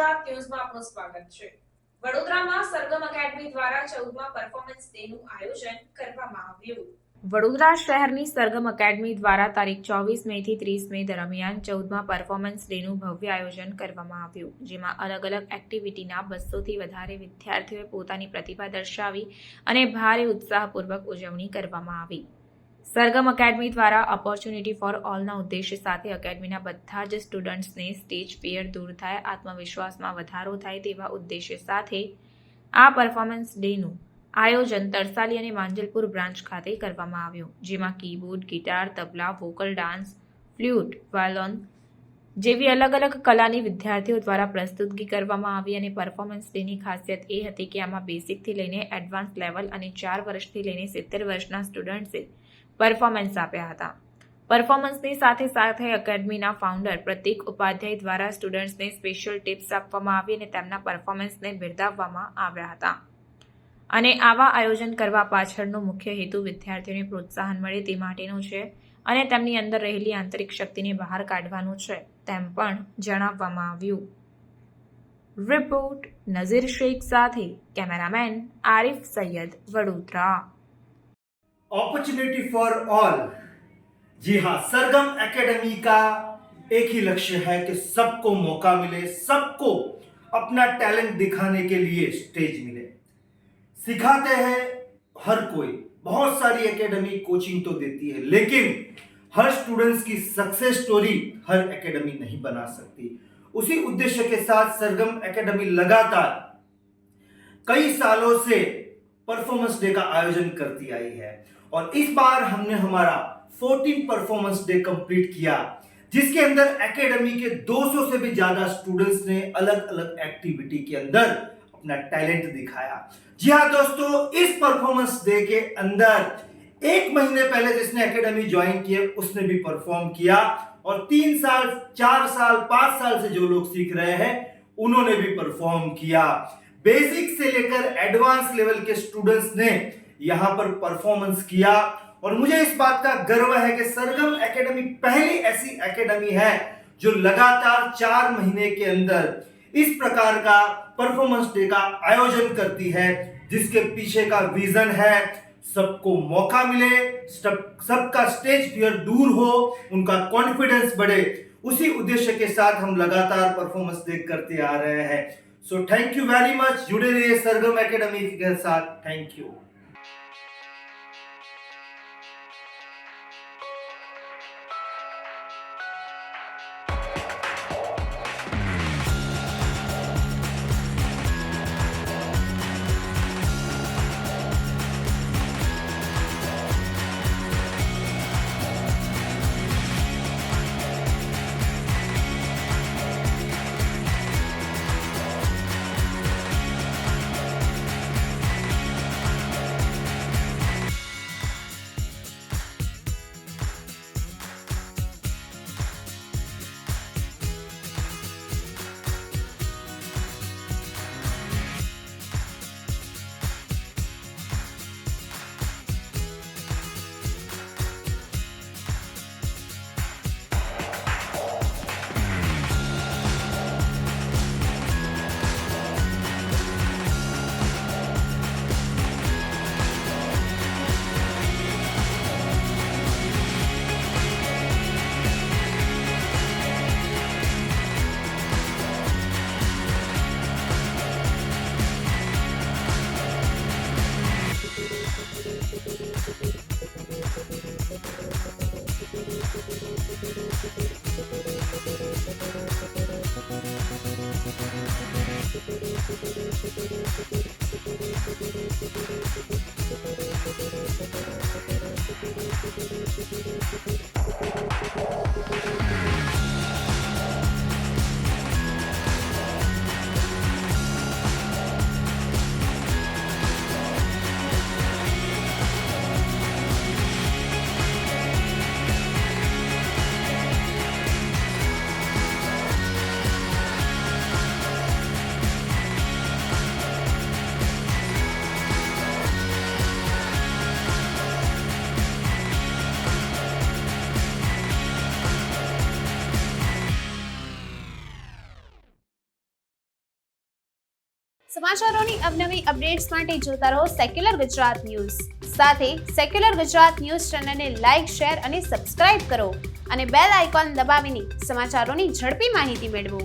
ગુજરાત ન્યૂઝમાં આપનું સ્વાગત છે। વડોદરામાં સરગમ એકેડમી દ્વારા 14મા પરફોર્મન્સ ડેનું આયોજન કરવામાં આવ્યું। વડોદરા શહેરની સરગમ એકેડમી દ્વારા તારીખ 24 મે થી 30 મે દરમિયાન 14મા પરફોર્મન્સ ડેનું ભવ્ય આયોજન કરવામાં આવ્યું, જેમાં અલગ અલગ એક્ટિવિટીના 200થી વધારે વિદ્યાર્થીઓએ પોતાની પ્રતિભા દર્શાવી અને ભારે ઉત્સાહપૂર્વક ઉજવણી કરવામાં આવી। સરગમ એકેડમી દ્વારા ઓપોર્ચ્યુનિટી ફોર ઓલના ઉદ્દેશ્ય સાથે એકેડમીના બધા જ સ્ટુડન્ટ્સને સ્ટેજ ફિયર દૂર થાય, આત્મવિશ્વાસમાં વધારો થાય તેવા ઉદ્દેશ્ય સાથે આ પરફોર્મન્સ ડેનું આયોજન તરસાલી અને માંજલપુર બ્રાન્ચ ખાતે કરવામાં આવ્યું, જેમાં કીબોર્ડ, ગિટાર, તબલા, વોકલ ડાન્સ, ફ્લ્યુટ, વાયોલિન જેવી અલગ અલગ કલાની વિદ્યાર્થીઓ દ્વારા પ્રસ્તુતગી કરવામાં આવી। અને પરફોર્મન્સ ડેની ખાસિયત એ હતી કે આમાં બેસિકથી લઈને એડવાન્સ લેવલ અને 4 વર્ષથી લઈને 70 વર્ષના સ્ટુડન્ટ્સે પરફોર્મન્સ આપ્યા હતા। પરફોર્મન્સની સાથે સાથે એકેડમીના ફાઉન્ડર પ્રતીક ઉપાધ્યાય દ્વારા સ્ટુડન્ટ્સને સ્પેશિયલ ટિપ્સ આપવામાં આવી અને તેમના પરફોર્મન્સને બિરદાવવામાં આવ્યા હતા। અને આવા આયોજન કરવા પાછળનો મુખ્ય હેતુ વિદ્યાર્થીઓને પ્રોત્સાહન મળે તે માટેનો છે અને તેમની અંદર રહેલી આંતરિક શક્તિને બહાર કાઢવાનું છે, તેમ પણ જણાવવામાં આવ્યું। રિપોર્ટ નઝીર શેખ સાથે cameraman Arif Sayyed, Vadodara. Opportunity for all. जी हाँ, सरगम एकेडमी का एक ही लक्ष्य है कि सबको मौका मिले, सबको अपना टैलेंट दिखाने के लिए स्टेज मिले। सिखाते हैं हर कोई, बहुत सारी एकेडमी कोचिंग तो देती है, लेकिन हर स्टूडेंट्स की सक्सेस स्टोरी हर एकेडमी नहीं बना सकती। उसी उद्देश्य के साथ सरगम एकेडमी लगातार कई सालों से परफॉर्मेंस डे का आयोजन करती आई है और इस बार हमने हमारा 14 परफॉर्मेंस डे कंप्लीट किया, जिसके अंदर एकेडमी के 200 से भी ज्यादा स्टूडेंट्स ने अलग अलग एक्टिविटी के अंदर अपना टैलेंट दिखाया। जी हाँ दोस्तों, इस परफॉर्मेंस डे के अंदर 1 महीने पहले जिसने एकेडमी ज्वाइन किया उसने भी परफॉर्म किया और 3 साल, 4 साल, 5 साल से जो लोग सीख रहे हैं उन्होंने भी परफॉर्म किया। बेसिक से लेकर एडवांस लेवल के स्टूडेंट्स ने यहां पर परफॉर्मेंस किया और मुझे इस बात का गर्व है कि सरगम एकेडमी पहली ऐसी एकेडमी है जो लगातार 4 महीने के अंदर इस प्रकार का परफॉर्मेंस डे का आयोजन करती है, जिसके पीछे का विजन है सबको मौका मिले, सबका स्टेज फियर दूर हो, उनका कॉन्फिडेंस बढ़े। उसी उद्देश्य के साथ हम लगातार परफॉर्मेंस डे करते आ रहे हैं। So thank you very much. जुड़े रहिए सरगम एकेडमी के साथ। Thank you. સમાચારોની અવનવી અપડેટ્સ માટે જોતા રહો સેક્યુલર ગુજરાત ન્યૂઝ. સાથે સેક્યુલર ગુજરાત ન્યૂઝ ચેનલને લાઇક, શેર અને સબસ્ક્રાઇબ કરો અને બેલ આઇકોન દબાવીને સમાચારોની ઝડપી માહિતી મેળવો.